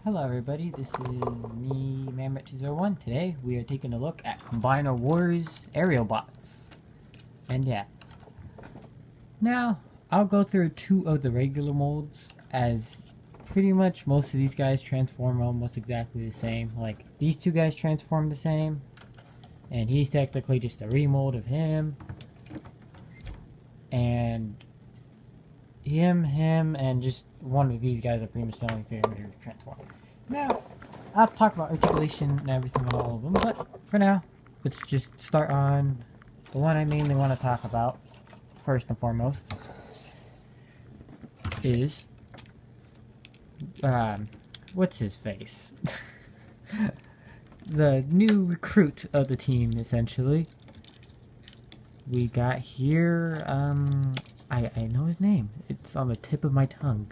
Hello everybody, this is me, Mammoth201. Today we are taking a look at Combiner Wars aerial bots. And yeah. Now, I'll go through two of the regular molds, as pretty much most of these guys transform almost exactly the same. Like, these two guys transform the same, and he's technically just a remold of him. And him, and just one of these guys are pretty much the only three to transform. Now, I'll talk about articulation and everything on all of them, but for now, let's just start on the one I mainly want to talk about, first and foremost, is, what's his face? The new recruit of the team, essentially. We got here, I know his name. It's on the tip of my tongue.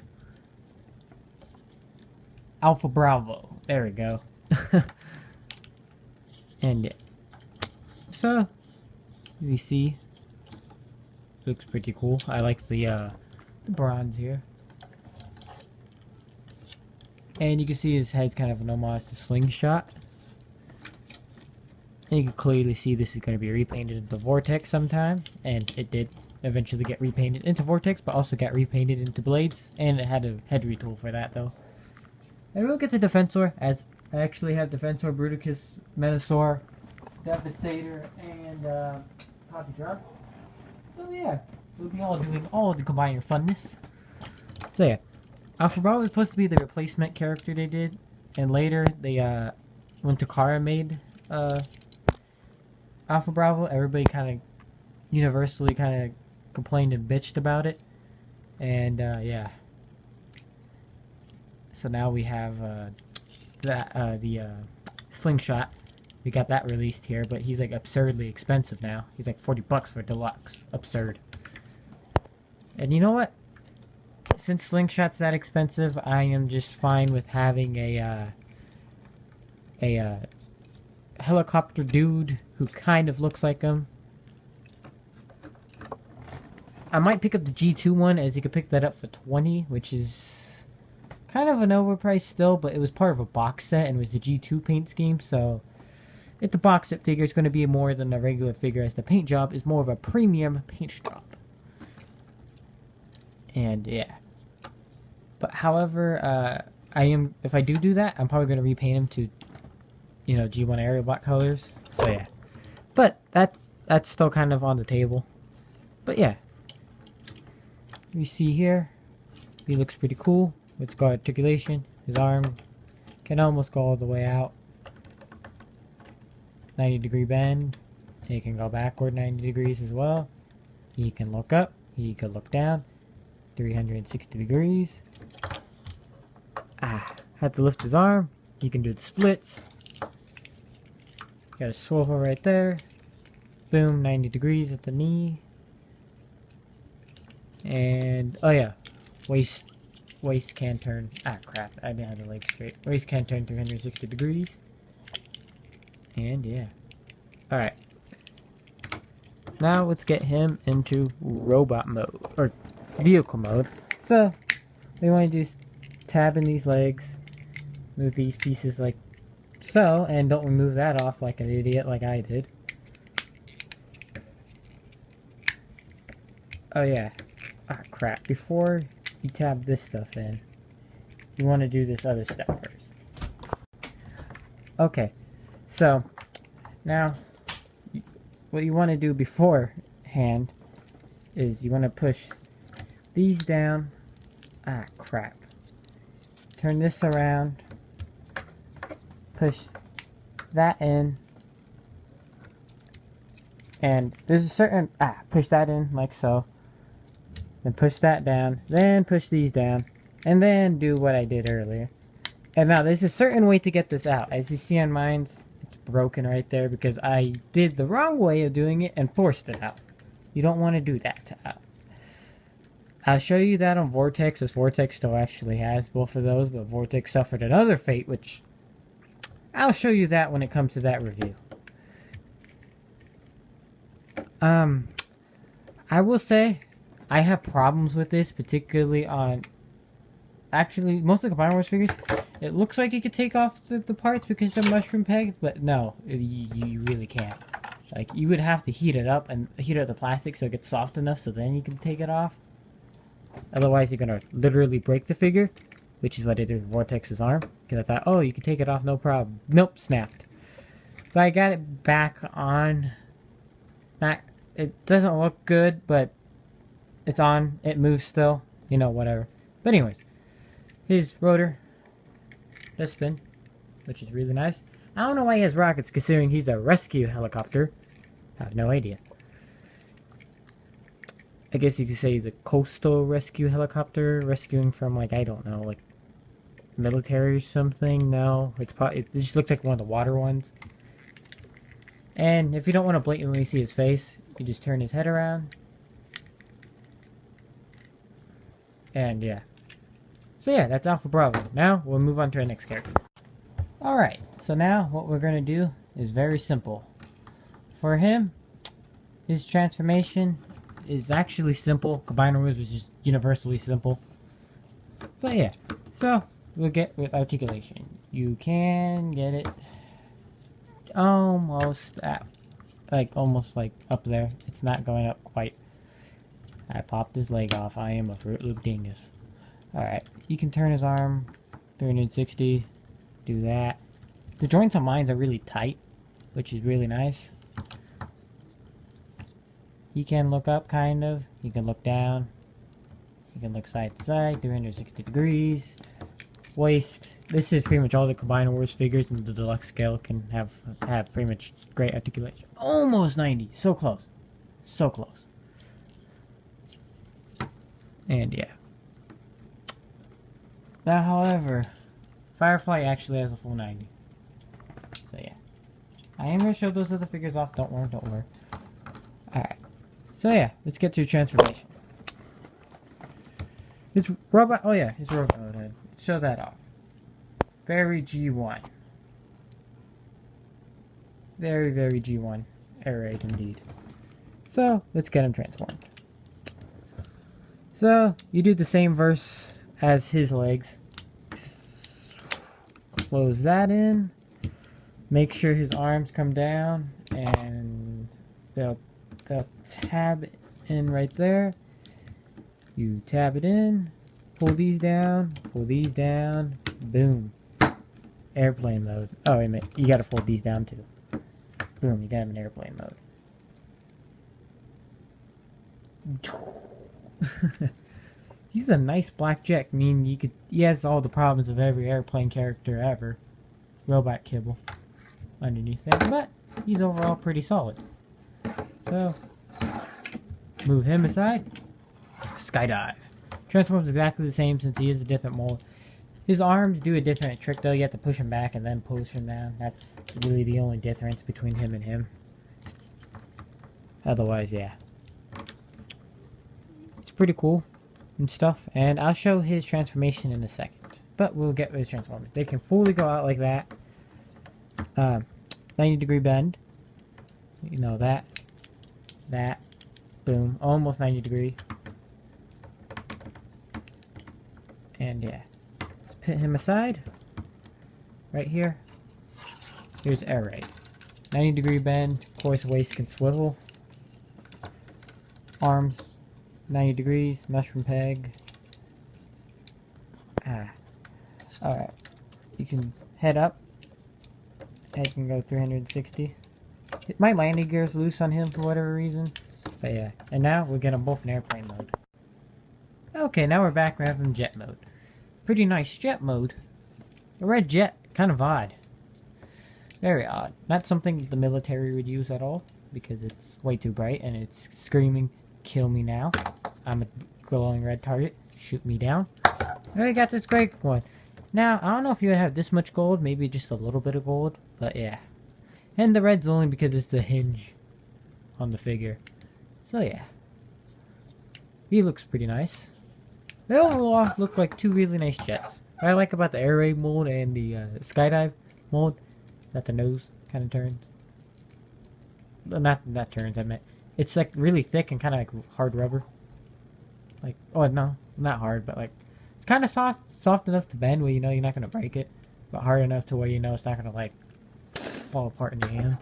Alpha Bravo. There we go. And yeah. So, we see. Looks pretty cool. I like the bronze here. And you can see his head's kind of an homage to Slingshot. And you can clearly see this is going to be repainted into Vortex sometime. And it did eventually get repainted into Vortex, but also got repainted into Blades. And it had a head retool for that, though. And we'll get to Defensor, as I actually have Defensor, Bruticus, Menasor, Devastator, and Copy Drop. So yeah, we'll be all doing all of the Combiner funness. So yeah, Alpha Bravo was supposed to be the replacement character they did, and later they, when Takara made Alpha Bravo, everybody kind of universally kind of complained and bitched about it, and yeah. So now we have the Slingshot. We got that released here, but he's like absurdly expensive now. He's like 40 bucks for deluxe. Absurd. And you know what? Since Slingshot's that expensive, I am just fine with having a helicopter dude who kind of looks like him. I might pick up the G2 one, as you could pick that up for 20, which is kind of an overpriced still, but it was part of a box set and was the G2 paint scheme, so if the box set figure is going to be more than a regular figure, as the paint job is more of a premium paint job. And yeah. But however, if I do that, I'm probably going to repaint him to, you know, G1 aerial bot colors. So yeah. But that's still kind of on the table. But yeah. You see here, he looks pretty cool. It's got articulation. His arm can almost go all the way out. 90-degree bend. He can go backward 90 degrees as well. He can look up. He can look down. 360 degrees. Had to lift his arm. He can do the splits. Got a swivel right there. Boom, 90 degrees at the knee. And, oh yeah, waist can turn, crap, I didn't have the leg straight. Waist can turn 360 degrees. And yeah. Alright. Now let's get him into robot mode, or vehicle mode. So, what you want to do is tab in these legs, move these pieces like so, and don't remove that off like an idiot like I did. Oh yeah. Crap. Before you tab this stuff in, you want to do this other step first. Okay, so now what you want to do beforehand is you want to push these down. Crap. Turn this around, push that in, and there's a certain push that in like so. Then push that down, then push these down, and then do what I did earlier. And now there's a certain way to get this out. As you see on mine, it's broken right there because I did the wrong way of doing it and forced it out. You don't want to do that. I'll show you that on Vortex, as Vortex still actually has both of those, but Vortex suffered another fate, which I'll show you that when it comes to that review. I will say, I have problems with this, particularly on, actually, most of the Combiner Wars figures, It looks like you could take off the parts because they're mushroom pegs, but no, you really can't. Like, you would have to heat it up and heat up the plastic so it gets soft enough so then you can take it off. Otherwise, you're gonna literally break the figure, which is what it did with Vortex's arm. Because I thought, oh, you can take it off, no problem. Nope, snapped. So I got it back on. It doesn't look good, but it's on. It moves still. You know, whatever. But anyways, his rotor does spin, which is really nice. I don't know why he has rockets, considering he's a rescue helicopter. I have no idea. I guess you could say the coastal rescue helicopter, rescuing from, like, I don't know, like, military or something. No, it just looks like one of the water ones. And if you don't want to blatantly see his face, you just turn his head around. And yeah. So yeah, that's Alpha Bravo. Now, we'll move on to our next character. Alright, so now what we're going to do is very simple. For him, his transformation is actually simple. Combiner was just universally simple. But yeah, so we'll get with articulation. You can get it almost at, almost up there. It's not going up quite. I popped his leg off. I am a Fruit Loop dingus. Alright, you can turn his arm 360. Do that. The joints on mine are really tight, which is really nice. He can look up, kind of. He can look down. He can look side to side, 360 degrees. Waist. This is pretty much all the Combiner Wars figures in the deluxe scale can have pretty much great articulation. Almost 90. So close. So close. And yeah. Now, however, Firefly actually has a full 90. So yeah. I am going to show those other figures off. Don't worry, don't worry. Alright. So yeah, let's get to transformation. It's robot. Oh yeah, it's robot head. Show that off. Very G1. Very, very G1. Alright, indeed. So let's get him transformed. So you do the same verse as his legs. Close that in. Make sure his arms come down, and they'll tab in right there. You tab it in, pull these down, boom. Airplane mode. Oh wait a minute, you gotta fold these down too. Boom, you got him in airplane mode. He's a nice black jet. I mean, he has all the problems of every airplane character ever. Robot kibble underneath there, but he's overall pretty solid. So, move him aside. Skydive. Transforms exactly the same since he is a different mold. His arms do a different trick though. You have to push him back and then push him down. That's really the only difference between him and him. Otherwise, yeah. It's pretty cool and stuff. And I'll show his transformation in a second. But we'll get with his transformers. They can fully go out like that. 90-degree bend. You know that. That. Boom. Almost 90 degree. And yeah. Let's put him aside. Right here. Here's air raid. 90-degree bend. Of course, waist can swivel. Arms 90 degrees. Mushroom peg. Alright. You can head up. Head can go 360. My landing gear is loose on him for whatever reason. But yeah. And now we'll get them both in airplane mode. Okay, now we're back. We have them jet mode. Pretty nice jet mode. A red jet. Kind of odd. Very odd. Not something the military would use at all. Because it's way too bright and it's screaming, "Kill me now. I'm a glowing red target. Shoot me down." And we got this great one. Now, I don't know if you would have this much gold. Maybe just a little bit of gold. But yeah. And the red's only because it's the hinge on the figure. So yeah. He looks pretty nice. They overall look like two really nice jets. What I like about the air raid mold and the skydive mold is that the nose kind of turns. Well, not that turns, I meant. It's like really thick and kind of like hard rubber. Like, oh no, not hard, but like kind of soft. soft enough to bend where you know you're not gonna break it, but hard enough to where you know it's not gonna like fall apart in your hand.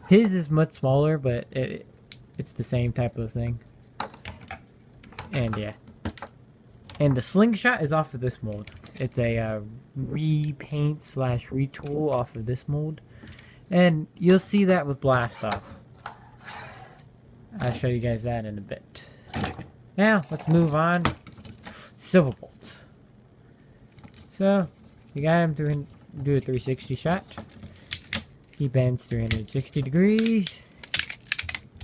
His is much smaller, but it's the same type of thing. And yeah. And the slingshot is off of this mold. It's a repaint slash retool off of this mold. And you'll see that with blast off. I'll show you guys that in a bit. Now, let's move on. Silver bolts. So, you got him to do a 360 shot. He bends 360 degrees.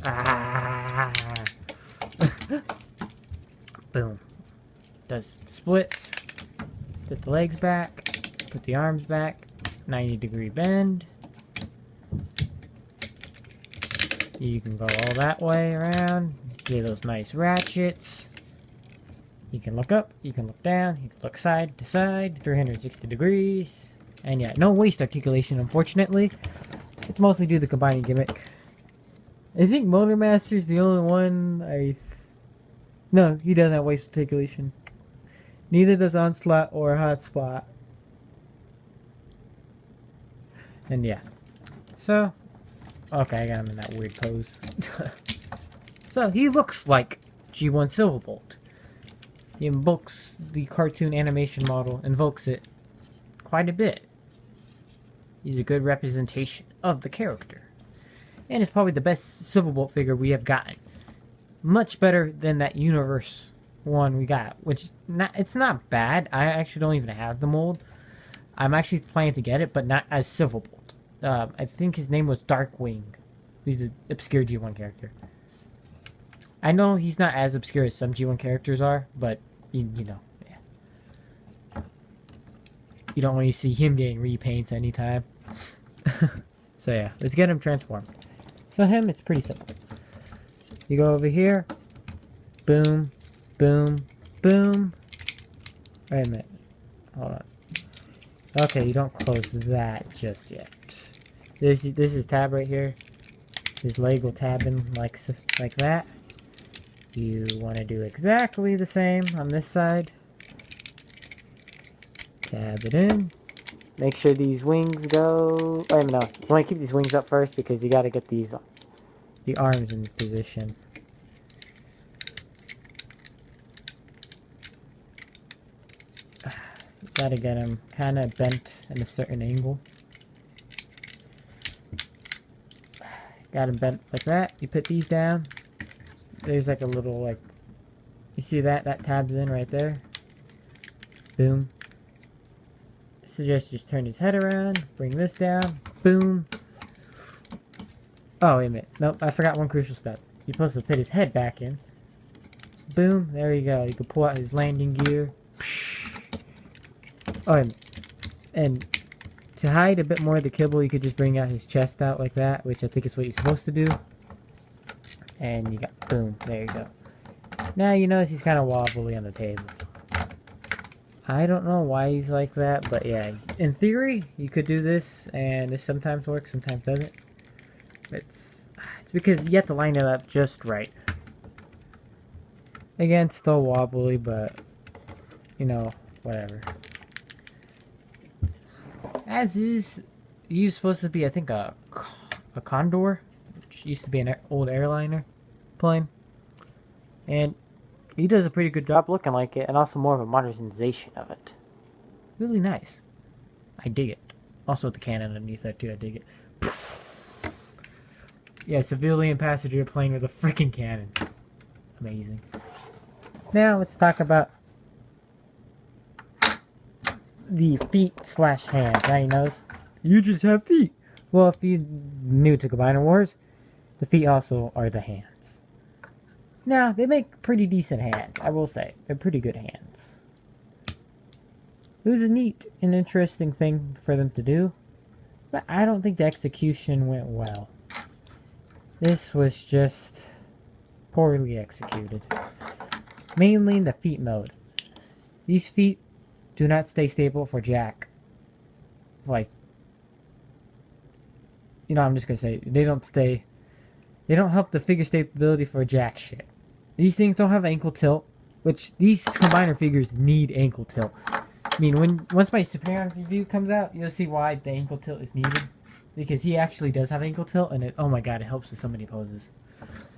Ah! Boom. Does splits. Put the legs back. Put the arms back. 90-degree bend. You can go all that way around. Get those nice ratchets. You can look up. You can look down. You can look side to side. 360 degrees. And yeah, no waist articulation, unfortunately. It's mostly due to the combining gimmick. I think Motor Master's the only one No, he doesn't have waist articulation. Neither does Onslaught or Hotspot. And yeah. So, okay, I got him in that weird pose. So, he looks like G1 Silverbolt. He invokes the cartoon animation model, invokes it quite a bit. He's a good representation of the character. And it's probably the best Silverbolt figure we have gotten. Much better than that Universe one we got, which it's not bad. I actually don't even have the mold. I'm actually planning to get it, but not as Silverbolt. I think his name was Darkwing. He's an obscure G1 character. I know he's not as obscure as some G1 characters are, but you know, yeah. You don't really see him getting repaints anytime. So yeah, let's get him transformed. So him, it's pretty simple. You go over here, boom, boom, boom. Wait a minute, hold on. Okay, you don't close that just yet. This is tab right here. His leg will tab in like that. You want to do exactly the same on this side. Tab it in. Make sure these wings go... Wait, no. You want to keep these wings up first because you got to get the arms in position. You got to get them kind of bent in a certain angle. Got them bent like that. You put these down. There's like a little like... You see that? That tabs in right there. Boom. Suggest you just turn his head around, bring this down, boom. Oh, wait a minute. Nope, I forgot one crucial step. You're supposed to put his head back in. Boom, there you go. You can pull out his landing gear. Oh, and to hide a bit more of the kibble, you could just bring out his chest out like that, which I think is what you're supposed to do. And you got, boom, there you go. Now you notice he's kind of wobbly on the table. I don't know why he's like that, but yeah, in theory, you could do this, and this sometimes works, sometimes doesn't. It's because you have to line it up just right. Again, still wobbly, but, you know, whatever. As is, he's supposed to be, I think, a Condor, which used to be an old airliner plane. And he does a pretty good job looking like it, and also more of a modernization of it. Really nice. I dig it. Also the cannon underneath that too, I dig it. Yeah, civilian passenger plane with a freaking cannon. Amazing. Now let's talk about the feet slash hands. Now you notice, you just have feet. Well, if you're new to Combiner Wars, the feet also are the hands. Now, they make pretty decent hands, I will say. They're pretty good hands. It was a neat and interesting thing for them to do, but I don't think the execution went well. This was just poorly executed. Mainly in the feet mode. These feet do not stay stable for jack. Like, you know, I'm just gonna say, they don't help the figure stability for jack shit. These things don't have ankle tilt. which these combiner figures need ankle tilt. I mean, once my Superion review comes out, you'll see why the ankle tilt is needed. Because he actually does have ankle tilt, and oh my god, it helps with so many poses.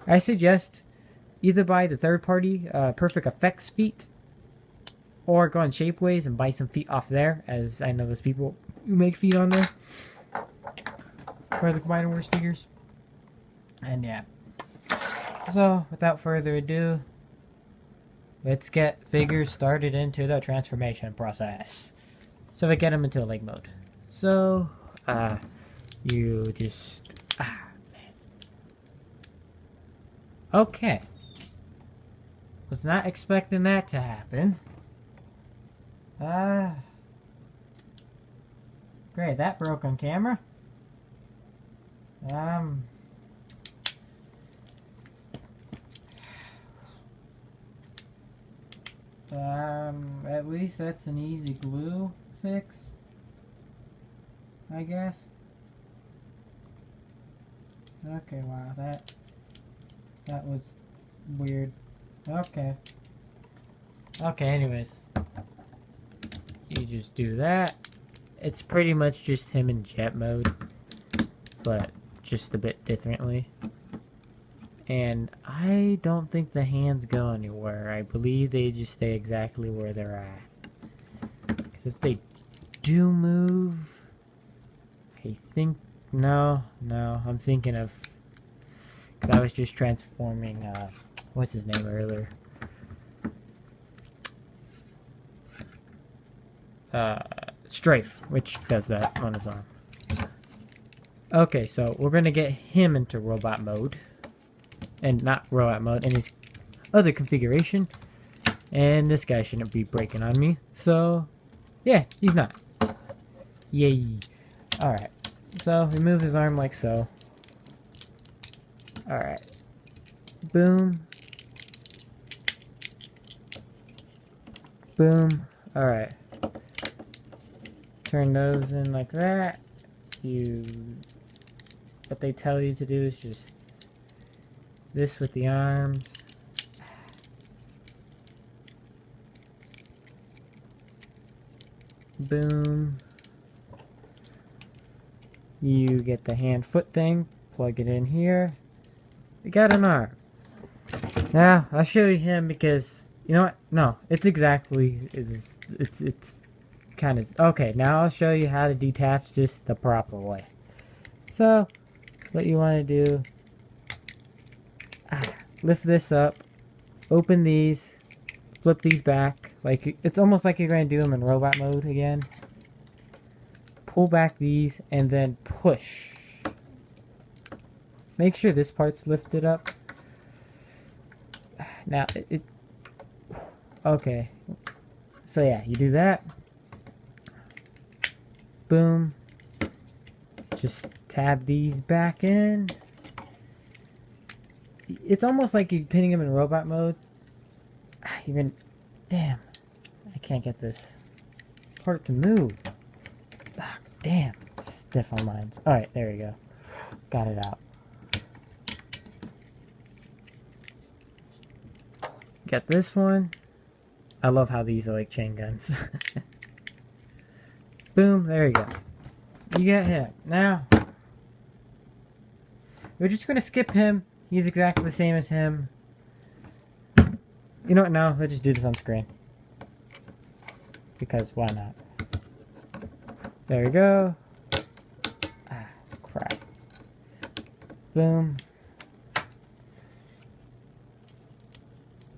I suggest either buy the third-party Perfect Effects feet, or go on Shapeways and buy some feet off there, as I know there's people who make feet on there for the Combiner Wars figures. And yeah. So, without further ado, let's get figures started into the transformation process. So we get them into leg mode. So, you just... man. Okay. Was not expecting that to happen. Great, that broke on camera. At least that's an easy glue fix, I guess. Okay, wow, that was weird. Okay. Okay, anyways. You just do that. It's pretty much just him in jet mode, but just a bit differently. And I don't think the hands go anywhere. I believe they just stay exactly where they're at. Because if they do move, I think... No, I'm thinking of... Because I was just transforming, what's his name earlier? Strafe, which does that on his arm. Okay, so we're gonna get him into robot mode. And not robot mode, in his other configuration. And this guy shouldn't be breaking on me. So, yeah, he's not. Yay. Alright. So, we move his arm like so. Alright. Boom. Boom. Alright. Turn those in like that. What they tell you to do is just this with the arms. Boom. You get the hand foot thing, plug it in here. You got an arm. Now, I'll show you him because, you know what? No, it's exactly, it's kind of, okay, now I'll show you how to detach this the proper way. So, what you want to do, lift this up, open these, flip these back, like, it's almost like you're going to do them in robot mode again. Pull back these, and then push. Make sure this part's lifted up. Now, okay. So yeah, you do that. Boom. Just tab these back in. It's almost like you're pinning them in robot mode. Damn. I can't get this part to move. Damn. Stiff on mine. Alright, there we go. Got it out. Got this one. I love how these are like chain guns. Boom, there you go. You get him. Now, we're just going to skip him. He's exactly the same as him. You know what, no, let's just do this on screen. Because why not? There we go. Ah, crap. Boom.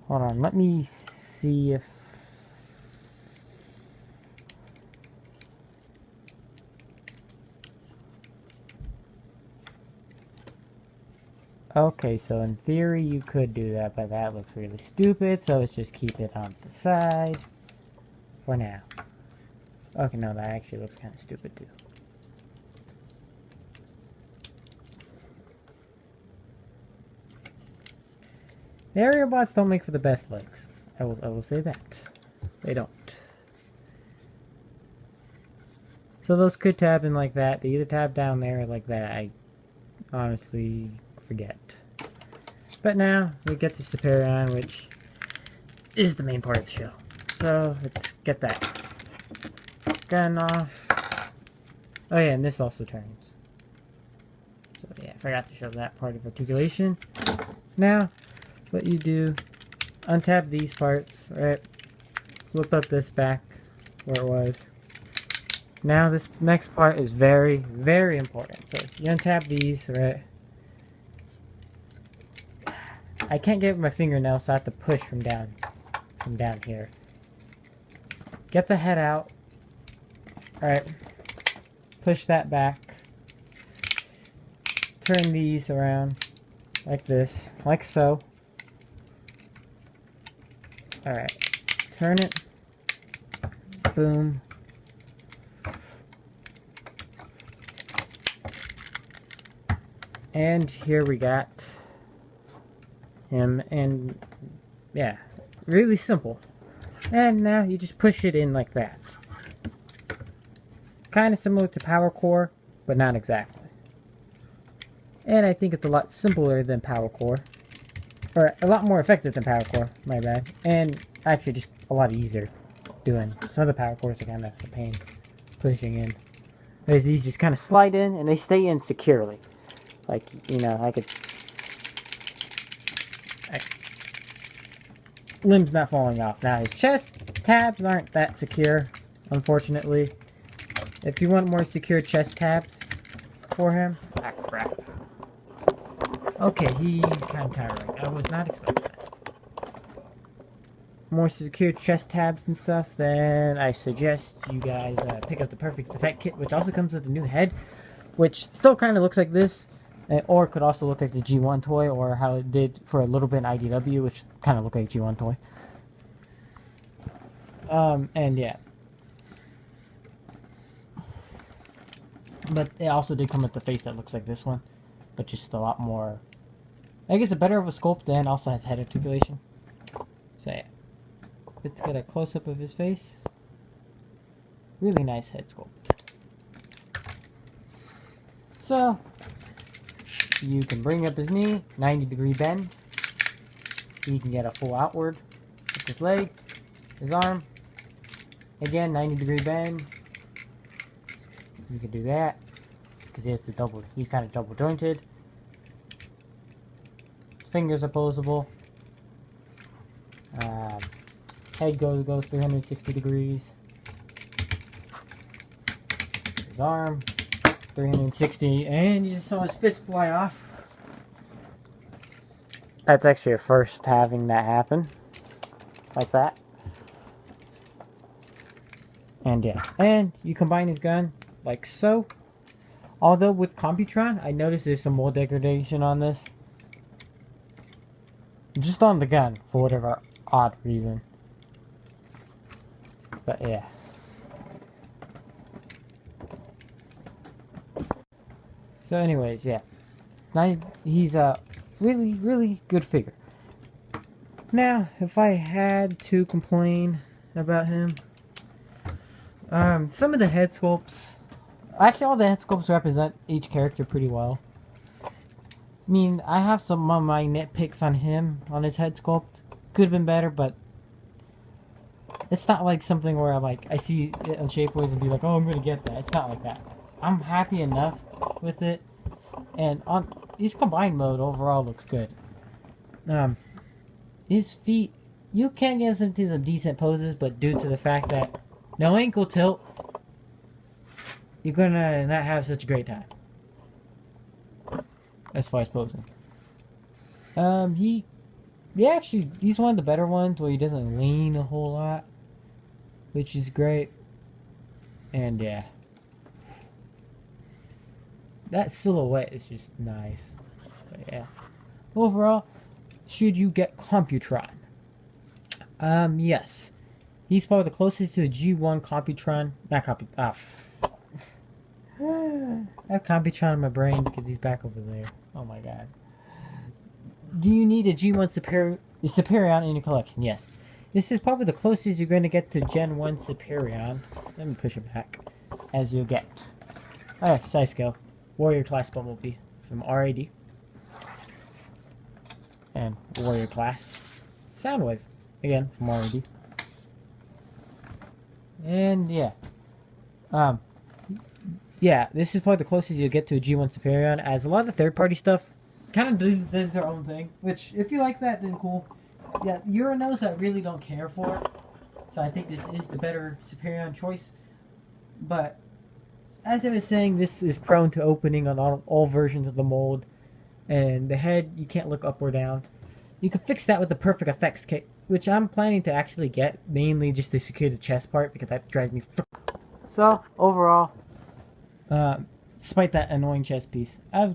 Hold on, let me see if... Okay, so in theory you could do that, but that looks really stupid, so let's just keep it on the side for now. Okay, no, that actually looks kind of stupid too. The aerial bots don't make for the best legs. I will say that. They don't. So those could tab in like that. They either tab down there or like that. I honestly forget. But now we get to Superion, which is the main part of the show. So let's get that gun off. Oh yeah, and this also turns. So yeah, I forgot to show that part of articulation. Now, what you do, untap these parts, right? Flip up this back where it was. Now this next part is very, very important. So you untap these, right? I can't get my fingernail, so I have to push from down here. Get the head out. Alright. Push that back. Turn these around like this, like so. Alright. Turn it. Boom. And here we got him, and yeah, really simple. And now you just push it in like that. Kind of similar to Power Core, but not exactly. And I think it's a lot simpler than Power Core. Or a lot more effective than Power Core, my bad. And actually just a lot easier doing. Some of the Power Cores are kind of a pain pushing in. Whereas these just kind of slide in and they stay in securely. Like, you know, limbs not falling off. Now his chest tabs aren't that secure, unfortunately. If you want more secure chest tabs for him, ah crap. Okay, he's kind of tiring. I was not expecting that. More secure chest tabs and stuff, then I suggest you guys pick up the Perfect Effect Kit, which also comes with a new head, which still kind of looks like this. Or it could also look like the G1 toy, or how it did for a little bit in IDW, which kind of looked like a G1 toy. And yeah. But it also did come with the face that looks like this one, but just a lot more, I guess, a better of a sculpt, and also has head articulation. So yeah. Let's get a close-up of his face. Really nice head sculpt. So, you can bring up his knee, 90-degree bend. You can get a full outward with his leg, his arm. Again, 90-degree bend. You can do that because he has the double. He's kind of double jointed. Fingers are posable. Head goes 360 degrees. His arm. 360, and you just saw his fist fly off. That's actually a first having that happen. Like that. And yeah. And you combine his gun like so. Although with Computron, I noticed there's some mold degradation on this. Just on the gun, for whatever odd reason. But yeah. So anyways, yeah. Now he's a really, really good figure. Now, if I had to complain about him, some of the head sculpts, actually all the head sculpts represent each character pretty well. I mean, I have some of my nitpicks on him, on his head sculpt. Could have been better, but it's not like something where I'm like, I see it on Shapeways and be like, oh, I'm gonna get that. It's not like that. I'm happy enough with it, and on his combined mode overall looks good. His feet, you can get him to some decent poses, but due to the fact that no ankle tilt, you're gonna not have such a great time as far as posing. He's one of the better ones where he doesn't lean a whole lot, which is great. And yeah. That silhouette is just nice. But yeah. Overall, should you get Computron? Yes. He's probably the closest to a G1 Computron. Not Compu... I have Computron in my brain because he's back over there. Oh my god. Do you need a G1 Superion in your collection? Yes. This is probably the closest you're going to get to Gen 1 Superion. Let me push it back. As you'll get. Alright, size scale. Warrior Class Bumblebee from RAD. And Warrior Class Soundwave again from already. And yeah, yeah, this is probably the closest you'll get to a G1 Superion, as a lot of the third-party stuff kind of does their own thing. Which, if you like that, then cool. Yeah, Uranos I really don't care for, so I think this is the better Superion choice. But as I was saying, this is prone to opening on all versions of the mold, and the head you can't look up or down. You can fix that with the Perfect Effects kit, which I'm planning to actually get, mainly just to secure the chest part, because that drives me. So overall, despite that annoying chest piece, I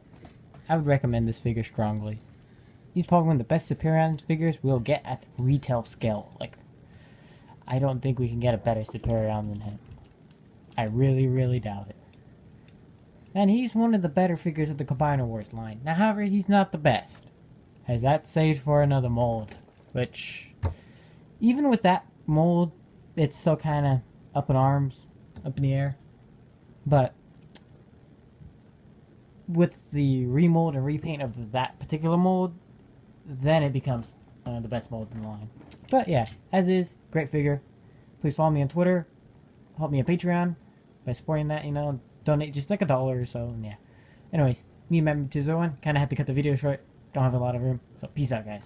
would recommend this figure strongly. He's probably one of the best Superion figures we'll get at retail scale. Like, I don't think we can get a better Superion than him. I really, really doubt it. And he's one of the better figures of the Combiner Wars line. Now, however, he's not the best, as that's saved for another mold. Which, even with that mold, it's still kind of up in arms, up in the air. But with the remold and repaint of that particular mold, then it becomes the best mold in the line. But yeah, as is, great figure. Please follow me on Twitter, help me on Patreon by supporting that, you know, donate just like $1 or so, and yeah. Anyways, me and Member 201 kind of had to cut the video short, don't have a lot of room, so peace out, guys.